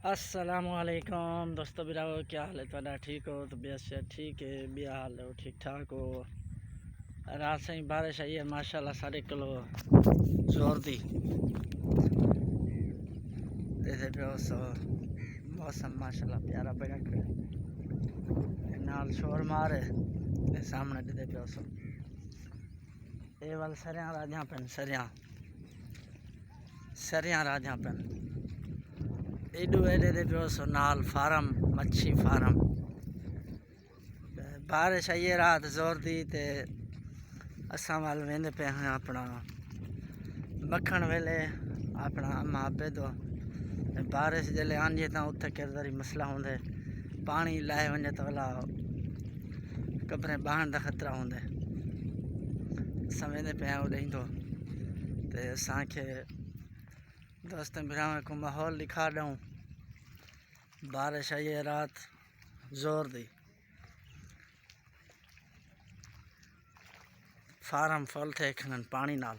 अस्सलामुअलैकुम दोस्तों बिराओ, क्या हाल है तुहाडा? ठीक हो? तबीयत से ठीक है? बिया हाल हो? ठीक ठाक हो? रात से ही बारिश आई है माशाल्लाह, 3 किलो जोर दी देते पे सो मौसम माशाल्लाह प्यारा बड़ा खड़े नाल शोर मारे सामने देते पे सो ये वाल सरियां राजा पेन सरियां राजा पेन एडू एडे दे पे सो नाल फार्म मच्छी फार्म बारिश आई है रात जोर दी ते असां वाल वेंदे पे हैं अपना मक्खण वेले अपना मापे तो बारिश जल्द आंजे तो उत्थे किरदारी मसला होंदे पानी लाए वने तो वाला कपड़े बहन का खतरा होंदे असां वेंदे पे उॾे तो असांखे दोस्तन भरावां को माहौल दिखा दूँ। बारिश आई है रात जोर दी फार्म फुल थे खनन पानी नाल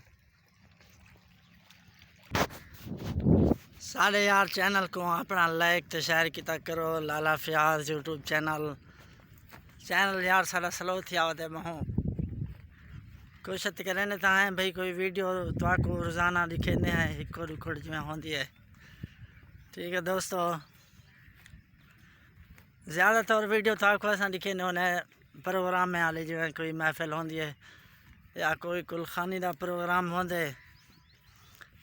साढ़े यार चैनल को अपना लाइक तो शेयर किया करो। लाला फयाज यूट्यूब चैनल यार सारा स्लो थी आवते महूँ कोशिश करें तो है भाई कोई वीडियो तो रोज़ाना दिखे हैं एक रिकॉर्ड जिमें होती है। ठीक है दोस्तों, ज़्यादातर वीडियो तो असा दिखे होने प्रोग्राम में आले जिमें कोई महफिल होती है या कोई कुलखानी का प्रोग्राम होंदे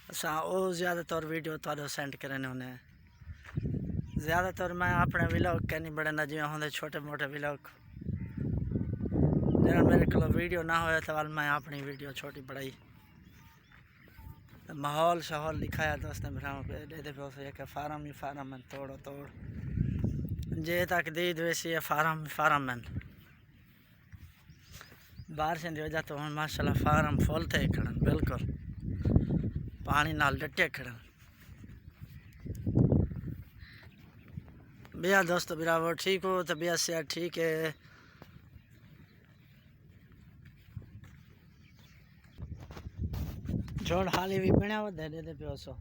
असा वो ज़्यादातर वीडियो तो सेंड करने होने। ज़्यादातर मैं अपने विलॉग कहनी बड़े ना जिमें होंदे छोटे मोटे विलॉग जरा मेरे को वीडियो ना होया तो मैं अपनी वीडियो छोटी बढ़ाई माहौल शहौल दिखाया दोस्त भराओं पे दे पे फार्म ही फार्म है तोड़ो तोड़ जे तक दीद वैसी है फार्म है। बारिश की वजह तो हम माशाल्लाह फार्म फुल थे खड़न बिल्कुल पानी नाल डटे खड़न। भैया दोस्तों बिरावर ठीक हो? तबीयत से ठीक है? जोड़ हाली भी बनया वो दे दे पियो सो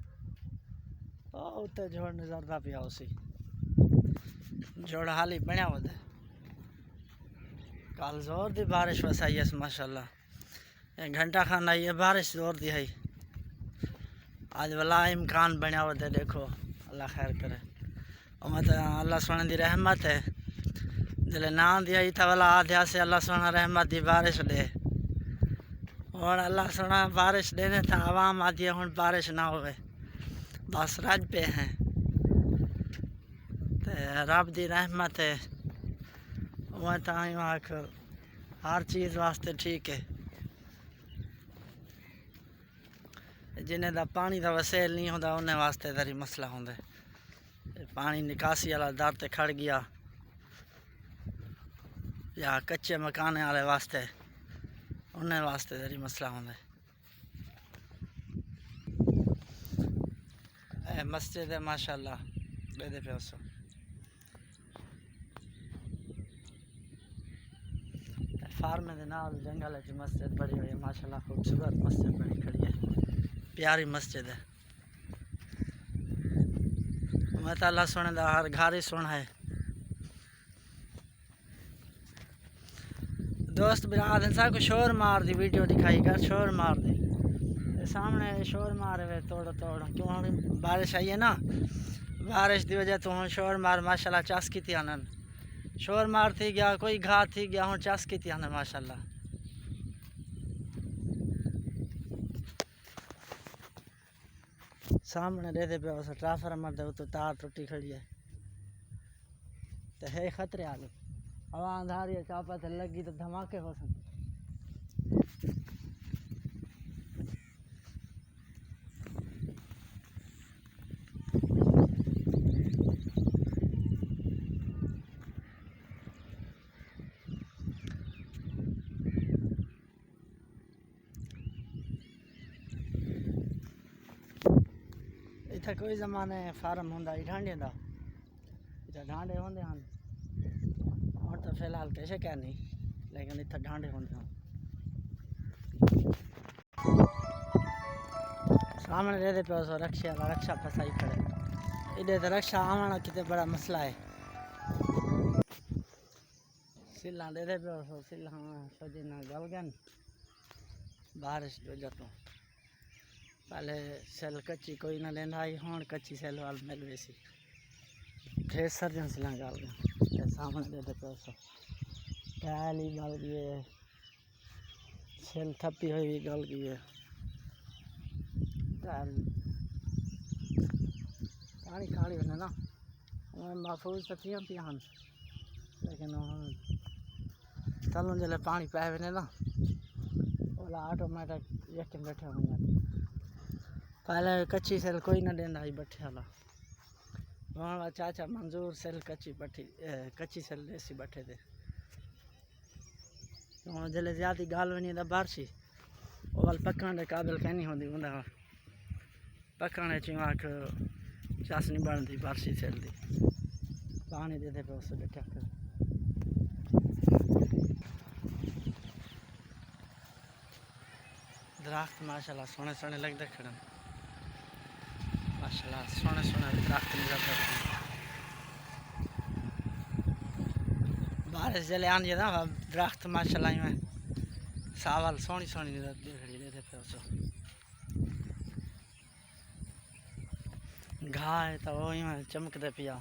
उत्ते जोड़ नजरदा पिया उसी जोड़ हाली बनया वो दे कल जोर दी बारिश वसाई है माशाल्लाह, एक घंटा खान आई है बारिश जोर दी है। आज वाला इम्कान बनया वो दे देखो अल्लाह खैर करे उम्मीद अल्लाह सोने दी रहमत है जले ना दी आई था वाला आध्या से अल्लाह सोना रहमत दी बारिश दे और अल्लाह सोना बारिश देने था आवाम आती है हूँ बारिश ना होवे बस रज पे हैं तो रब दी रहमत है वह आख हर चीज़ वास्ते ठीक है। जिन्हें दा पानी का वसेल नहीं होता उन्हें वास्ते तरी मसला होंगे पानी निकासी वाला दर ते खड़ गया या कच्चे मकान वाले वास्ते उन्हें वास्ते तरी मसला होंगे। मस्जिद है माशाल्लाह दे पे उसो फार्म के नाल जंगल है मस्जिद बड़ी हुई है माशाल्लाह खूबसूरत मस्जिद बड़ी खड़ी है प्यारी मस्जिद है। मैं तो अल्लाह सुने दा हर घर ही सुना है। दोस्त बिराद इंसान को शोर मार दी वीडियो दिखाई कर शोर मार दी सामने शोर मारे वे तोड़ तोड़ क्यों बारिश आई है ना बारिश की वजह तो हूँ शोर मार माशाल्लाह चस की थी आनंद शोर मार थी गया कोई घात थी गया हूँ चस की थी आनंद माशाल्लाह। सामने दे पे उस ट्रांसफार्मर दे तो तार टूटी खड़ी है तो है खतरे आगे हवा अंधारी है चापा से लगी तो धमाके हो सकते। इतना कोई जमाने फार्म होंदा ढांडे का इतना ढांडे होंदे हैं और तो फिलहाल कैसे क्या नहीं लेकिन इतना ढांडे होंदे हैं। सामने दे पे रक्षा फसाई खड़े इधर तो रक्षा आना कितने बड़ा मसला है। सिल्ला दे दे पे सिल्ला सजी ना गल गन बारिश वजह तो पहले सेल कच्ची कोई ना लेंदा आई हुण कच्ची सेल वाल मिल वैसी फिर सर्जन सिल्ला गल गन सामने दे दे पे टाली गल गई है सेल थप्पी हुई गल गई है पानी खाली होने ना महफूज तो थियां पिया हन लेकिन चलो जल्द पानी पै वेने ना ओला ऑटोमेटिक यकम बैठे होंगे पहले कच्ची सेल कोई ना देंदा ही बैठे वाला वहाँ चाचा मंजूर सेल कच्ची सेल देसी बैठे थे तो जल्द ज्यादा गाल वनी दा बारशी ओल पकड़ दे काबिल कहनी होंदी उंदा पकड़ने च आख चासनी बनती बारशी सेल दी पानी दे दे पे उस बैठा कर दरख्त माशाल्लाह सोने सोने लगते खड़न माशाल्लाह सोने सोने दरख्त नजर बारिश जले आनी ना दरख्त माशाल्लाह में सावल सोनी सोनी नजर खड़ी देते पे उस घाह है तो वही में चमकते पिया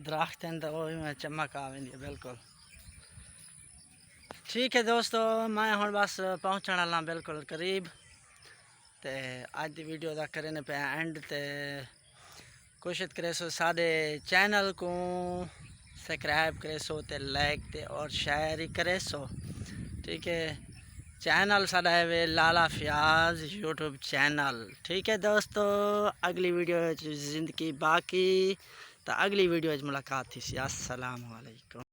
दरख्त हैं तो वही में चमक आ वेंदी बिल्कुल। ठीक है दोस्तों मैं हुण बस पहुँचने वाला बिल्कुल करीब ते अज की वीडियो का करने पे एंड ते कोशिश करे सो साडे चैनल को सब्सक्राइब करे सो ते लाइक ते और शेयर ही करे सो। ठीक है चैनल साडा है वे लाला फयाज यूट्यूब चैनल। ठीक है दोस्तों अगली वीडियो जिंदगी बाकी तो अगली वीडियो मुलाकात थी। अस्सलाम वालेकुम।